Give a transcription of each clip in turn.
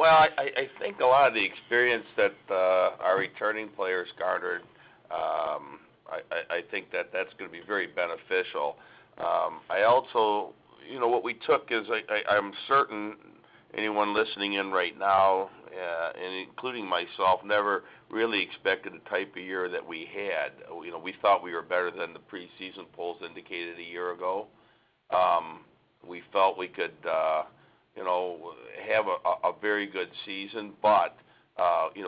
Well, I think a lot of the experience that our returning players garnered, I think that's going to be very beneficial. I also, what we took is I'm certain anyone listening in right now, and including myself, never really expected the type of year that we had. We thought we were better than the preseason polls indicated a year ago. We felt we could, have a very good season, but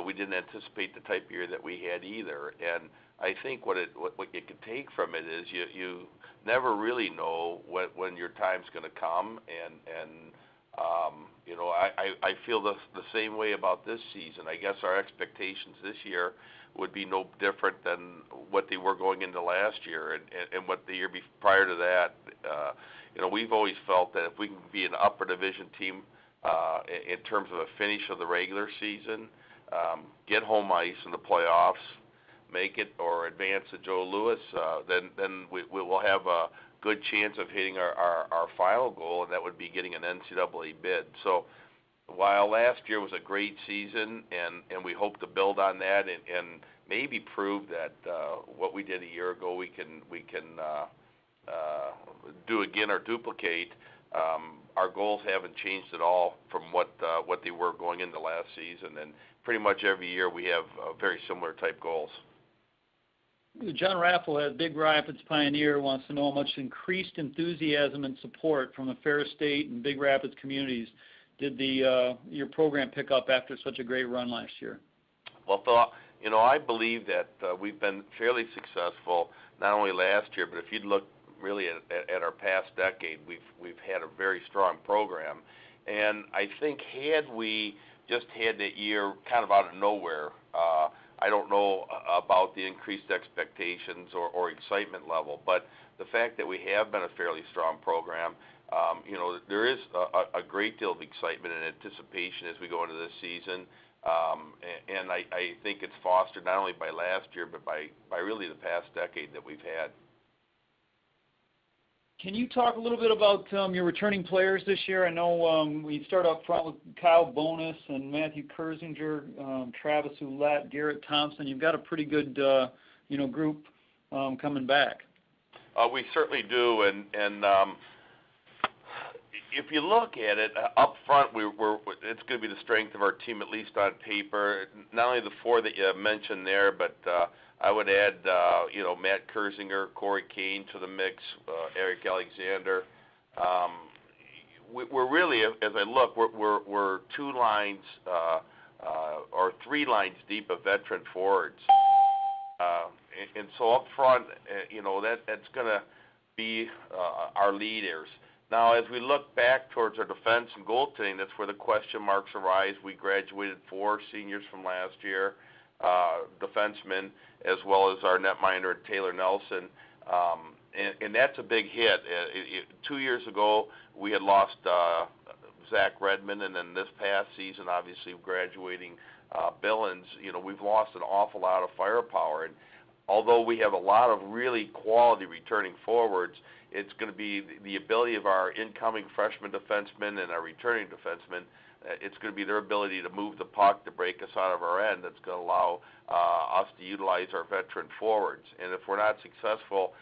we didn't anticipate the type of year that we had either. And I think what you could take from it is you never really know when your time's going to come, and I feel the same way about this season. I guess our expectations this year would be no different than what they were going into last year and what the year prior to that. We've always felt that if we can be an upper division team in terms of a finish of the regular season, get home ice in the playoffs, make it or advance to Joe Louis, then we will have a good chance of hitting our final goal, and that would be getting an NCAA bid. So while last year was a great season, and we hope to build on that and maybe prove that what we did a year ago we can do again or duplicate, our goals haven't changed at all from what they were going into last season, and pretty much every year we have very similar type goals. John Raffle at Big Rapids Pioneer wants to know how much increased enthusiasm and support from the Ferris State and Big Rapids communities did your program pick up after such a great run last year? Well, Phil, I believe that we've been fairly successful not only last year, but if you'd look really at our past decade, we've had a very strong program. And I think had we just had that year kind of out of nowhere, I don't know about the increased expectations or excitement level, but the fact that we have been a fairly strong program, there is a great deal of excitement and anticipation as we go into this season. And I think it's fostered not only by last year, but by really the past decade that we've had. Can you talk a little bit about your returning players this year? I know we start up front with Kyle Bonus and Matthew Kersinger, Travis Ouellette, Garrett Thompson. You've got a pretty good, group coming back. We certainly do, and if you look at it up front, it's going to be the strength of our team, at least on paper. Not only the four that you mentioned there, but I would add, Matt Kersinger, Corey Kane to the mix, Eric Alexander. We're really, as I look, we're two lines or three lines deep of veteran forwards. And so up front, that's going to be our leaders. Now, as we look back towards our defense and goaltending, that's where the question marks arise. We graduated 4 seniors from last year, defensemen, as well as our netminder Taylor Nelson, and that's a big hit. 2 years ago, we had lost Zach Redmond, and then this past season, obviously graduating Billings, we've lost an awful lot of firepower. And although we have a lot of really quality returning forwards, it's going to be the ability of our incoming freshman defensemen and our returning defensemen. It's going to be their ability to move the puck to break us out of our end that's going to allow us to utilize our veteran forwards. And if we're not successful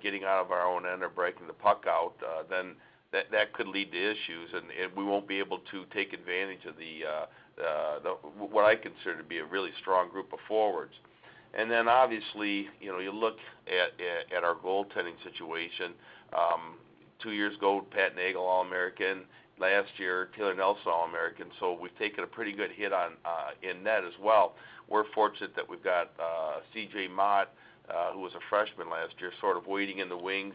getting out of our own end or breaking the puck out, then that could lead to issues, and we won't be able to take advantage of the what I consider to be a really strong group of forwards. And then obviously, you look at our goaltending situation. 2 years ago, Pat Nagel, All-American. Last year, Taylor Nelson, All-American. So we've taken a pretty good hit on in net as well. We're fortunate that we've got C.J. Mott, who was a freshman last year, sort of waiting in the wings.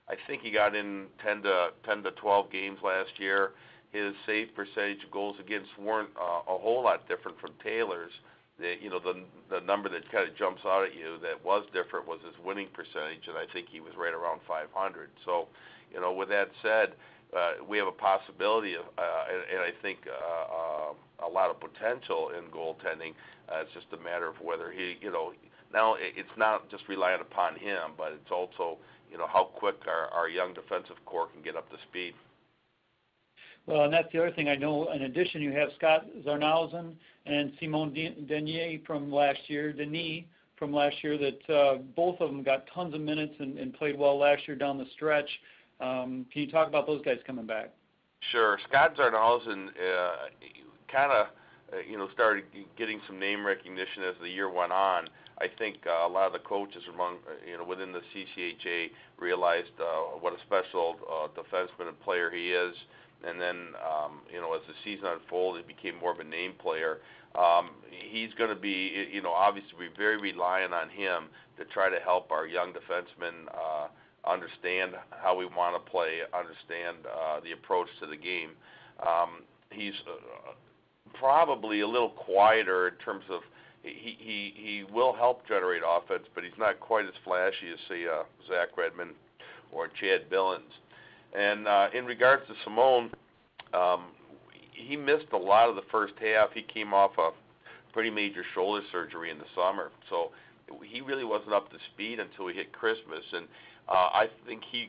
I think he got in 10 to 12 games last year. His save percentage, goals against weren't a whole lot different from Taylor's. The number that kind of jumps out at you that was different was his winning percentage, and I think he was right around 500. So, with that said, we have a possibility of, and I think a lot of potential in goaltending. It's just a matter of whether he, now it's not just reliant upon him, but it's also, how quick our young defensive core can get up to speed. Well, and that's the other thing I know. In addition, you have Scott Zarnhausen and Simone Denis from last year, that both of them got tons of minutes and played well last year down the stretch. Can you talk about those guys coming back? Sure. Scott Zarnhausen kind of, started getting some name recognition as the year went on. I think a lot of the coaches within the CCHA realized what a special defenseman and player he is. And then, as the season unfolded, he became more of a name player. He's going to be, obviously we're very reliant on him to try to help our young defensemen understand how we want to play, understand the approach to the game. He's probably a little quieter in terms of he will help generate offense, but he's not quite as flashy as, say, Zach Redmond or Chad Billings. And in regards to Simone, he missed a lot of the first half. He came off a pretty major shoulder surgery in the summer, so he really wasn't up to speed until we hit Christmas. And I think he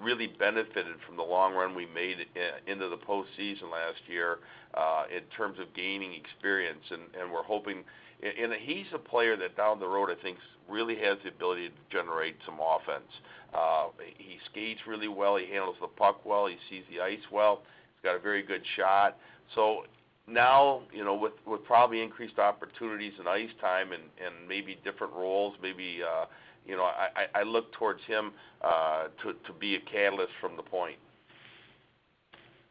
really benefited from the long run we made into the postseason last year in terms of gaining experience, and we're hoping. And he's a player that down the road I think really has the ability to generate some offense. He skates really well. He handles the puck well. He sees the ice well. He's got a very good shot. So now, with probably increased opportunities in ice time and maybe different roles, maybe I look towards him to be a catalyst from the point.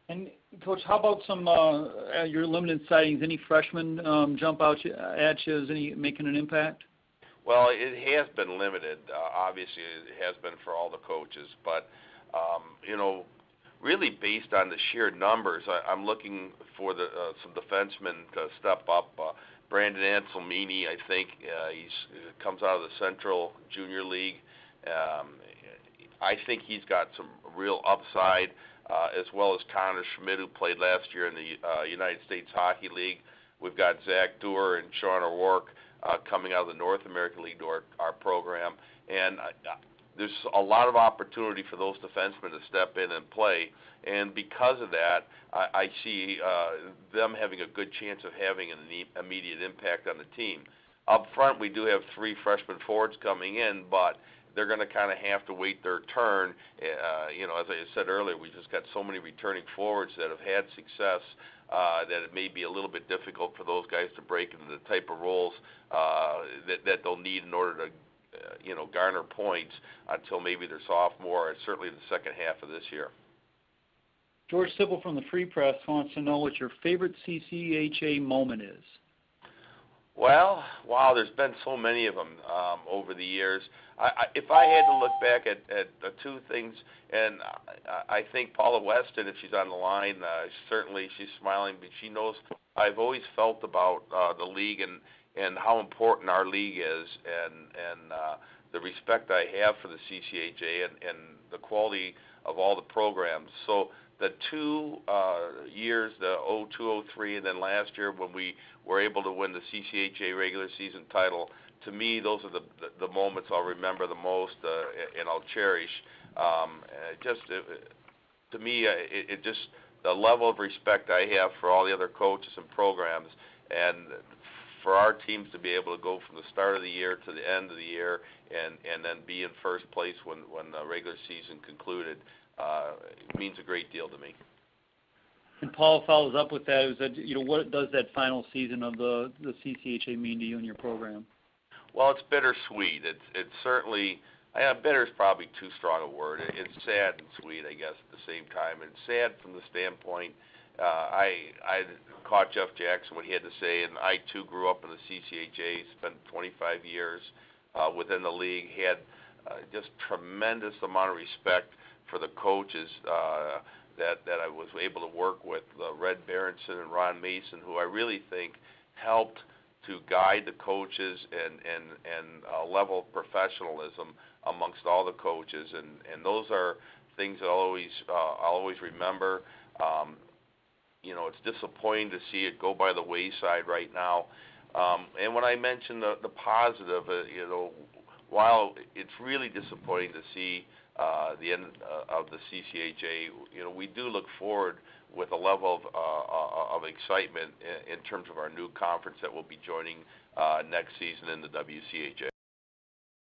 And, Coach, how about some your limited sightings? Any freshmen jump out at you? Is any making an impact? Well, it has been limited. Obviously, it has been for all the coaches. But, really based on the sheer numbers, I'm looking for some defensemen to step up. Brandon Anselmini, I think, he comes out of the Central Junior League. I think he's got some real upside, as well as Connor Schmidt, who played last year in the United States Hockey League. We've got Zach Dewar and Sean O'Rourke coming out of the North American League to our program. And there's a lot of opportunity for those defensemen to step in and play. And because of that, I see them having a good chance of having an immediate impact on the team. Up front, we do have 3 freshman forwards coming in, but they're going to kind of have to wait their turn. As I said earlier, we just got so many returning forwards that have had success that it may be a little bit difficult for those guys to break into the type of roles that they'll need in order to garner points until maybe their sophomore and certainly the second half of this year. George Sipple from the Free Press wants to know what your favorite CCHA moment is. Well, wow, there's been so many of them over the years. If I had to look back at the 2 things, and I think Paula Weston, if she's on the line, certainly she's smiling, but she knows I've always felt about the league and how important our league is, and the respect I have for the CCHA and the quality of all the programs. So the 2 years, the 02-03, and then last year when we were able to win the CCHA regular season title, to me, those are the moments I'll remember the most and I'll cherish. To me, it just the level of respect I have for all the other coaches and programs, and for our teams to be able to go from the start of the year to the end of the year and then be in first place when the regular season concluded, it means a great deal to me. And Paul follows up with that, is that, what does that final season of the CCHA mean to you and your program? Well, it's bittersweet. It's certainly, bitter is probably too strong a word. It's sad and sweet, I guess, at the same time. And sad from the standpoint, I caught Jeff Jackson, what he had to say, and I, too, grew up in the CCHA, spent 25 years within the league, had just tremendous amount of respect for the coaches that I was able to work with, Red Berenson and Ron Mason, who I really think helped to guide the coaches and a level of professionalism amongst all the coaches, and those are things I'll always remember. It's disappointing to see it go by the wayside right now. And when I mentioned the positive, while it's really disappointing to see the end of the CCHA, we do look forward with a level of excitement in terms of our new conference that we'll be joining next season in the WCHA.